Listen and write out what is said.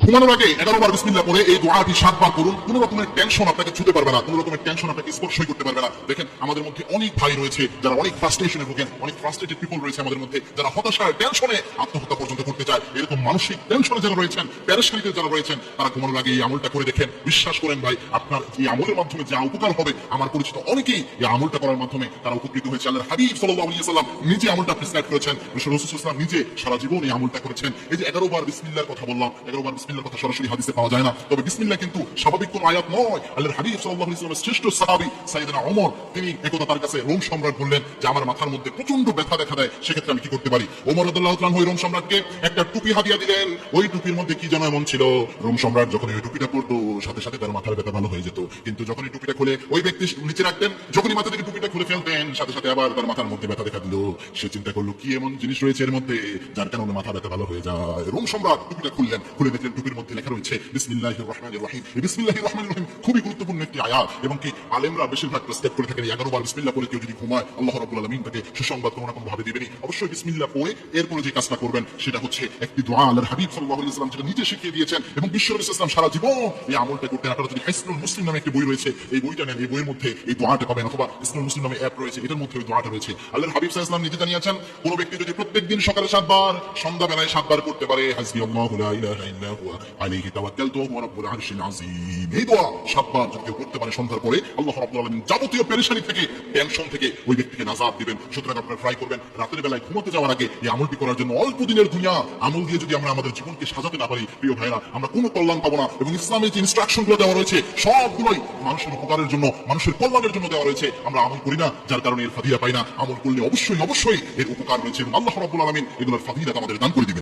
ঘুমানোর আগে 11 বার বিসমিল্লাহ পড়ে এই দোয়াটি 7 বার করুন। কোনো রকমের টেনশন আপনাকে ছুতে পারবে না, কোনো রকমের টেনশন আপনাকে স্পর্শই করতে পারবে না। দেখেন আমাদের মধ্যে অনেক ভাই রয়েছে যারা অনেক ফ্রাস্ট্রেশনে ভোগেন, অনেক ফ্রাস্ট্রেটেড পিপল রয়েছে আমাদের মধ্যে যারা হতাশার টেনশনে আত্মহত্যা পর্যন্ত করতে চায়। এরকম মানসিক টেনশনে যারা রয়েছেন, প্যারেশানিতে যারা রয়েছেন, তারা ঘুমানোর আগে এই আমলটা করে দেখেন। বিশ্বাস করেন ভাই, আপনার এই আমলের মাধ্যমে যা উপকার হবে, আমার পরিচিত অনেকেই এই আমলটা করার মাধ্যমে তারা উপকৃত হয়েছে। আল্লাহর হাবিব সাল্লাল্লাহু আলাইহি ওয়াসাল্লাম নিজে আমলটা প্রেসক্রাইব করেছেন, রাসূলুল্লাহ সাল্লাল্লাহু আলাইহি ওয়াসাল্লাম নিজে সারা জীবন এই আমলটা করেছেন। এই যে 11 বার বিসমিল্লাহর কথা বললাম, 11 বার বিসমিল্লাহর কথা সরাসরি হাদিসে পাওয়া যায় না, তবে বিসমিল্লাহ কিন্তু স্বাভাবিক কোন আয়াত নয়। আল্লাহর হাবিব সাল্লাল্লাহু আলাইহি ওয়াসাল্লামের শ্রেষ্ঠ সাহাবী সাইয়েদনা ওমর, তিনি একদা তার কাছে রোম সম্রাট বললেন যে আমার মাথার মধ্যে প্রচন্ড ব্যথা দেখা দেয়, সেক্ষেত্রে আমি কি করতে পারি? ওমর রাদিয়াল্লাহু তাআলা ওই রোম সম্রাটকে একটা টুপি হাদিয়া দিলেন। ওই টুপির মধ্যে কি যেন এমন ছিল, রোম সম্রাট যখন ওই টুপিটা পরতো সাথে সাথে তার মাথার ব্যথা ভালো হয়ে যেত। কিন্তু যখন এই টুপিটা খুলে ওই ব্যক্তি নিচে রাখতেন, যখনই মাথা থেকে টুপিটা খুলে ফেলতেন সাথে সাথে আবার তার মাথার মধ্যে ব্যথা দেখা দিল। সে চিন্তা করলো কি এমন জিনিস রয়েছে এর মধ্যে যার কারণে মাথা ব্যথা ভালো হয়ে যায়। রোম সম্রাট টুপিটা খুললেন, খুলে দেখলেন টুপির মধ্যে লেখা রয়েছে বিসমিল্লাহির রহমানির রহিম। এই বিসমিল্লাহির রহমানির রহিম খুবই গুরুত্বপূর্ণ একটি আয়াত, এবং কি আলেমরা বেশিরভাগ প্রেসক্রাইব করে থাকেন 11 বার বিসমিল্লাহ পড়ে কেউ যদি ঘুমায়, আল্লাহ রাব্বুল আলামিন তাকে সুসংবাদ কোনো না কোনো ভাবে দিবেনই। অবশ্যই বিসমিল্লাহ পড়ে এরপরে যে কাজটা করবেন সেটা হচ্ছে একটি দোয়া। আল্লাহর হাবিব সাল্লাল্লাহু আলাইহি ওয়াসাল্লাম যেটা নিজে শিখিয়ে দিয়েছেন এবং বিশ্ব নবী সাল্লাল্লাহু আলাইহি ওয়াসাল্লাম সারা জীবন এই আমলটা করতেন। আপনারা যদি হিসনুল মুসলিম নামে একটি বই রয়েছে, এই বইটা নেন, এই বইয়ের মধ্যে এই দোয়াটা পাবেন, অথবা হিসনুল মুসলিম নামে অ্যাপ রয়েছে, এটার মধ্যে ওই দোয়াটা রয়েছে। আল্লাহর হাবিব সাল্লাল্লাহু আলাইহি ওয়াসাল্লাম নিজে জানিয়েছেন কোন ব্যক্তি যদি প্রত্যেকদিন সকালে 7 বার, সন্ধ্যা বেলায় 7 বার করতে পারে, হাসবিয়াল্লাহু লা ইলাহা ইল্লা হুয়া আলাইহি তাওয়াক্কালতু ওয়া রাব্বুল আরশিল আযীম, এই দোয়া 7 বার যদি কেউ করতে পারে সন্ধ্যার পরে, আল্লাহ রাব্বুল আলামিন যাবতীয় পেরেশানি থেকে, টেনশন থেকে ওই ব্যক্তিকে নাজাত দিবেন। সুতরাং আপনারা ট্রাই করবেন রাতের বেলায় ঘুমাতে যাওয়ার আগে এই আমলটি করার জন্য। অল্প দিনের দুনিয়া আমল দিয়ে যদি আমরা আমাদের জীবনকে সাজাতে না পারি, প্রিয় ভাইরা, আমরা কোনো কল্যাণ পাবো না। এবং ইসলামের যে ইনস্ট্রাকশন গুলো দেওয়া রয়েছে সবগুলোই মানুষের উপকারের জন্য, মানুষের কল্যাণের জন্য দেওয়া রয়েছে। আমরা আমল করি না, যার কারণে এর ফাদিলা পাই না। আমল করলে অবশ্যই অবশ্যই এর উপকার রয়েছে এবং আল্লাহ রাব্বুল আলামিন এগুলোর ফাদিলা আমাদের দান করে দিবেন।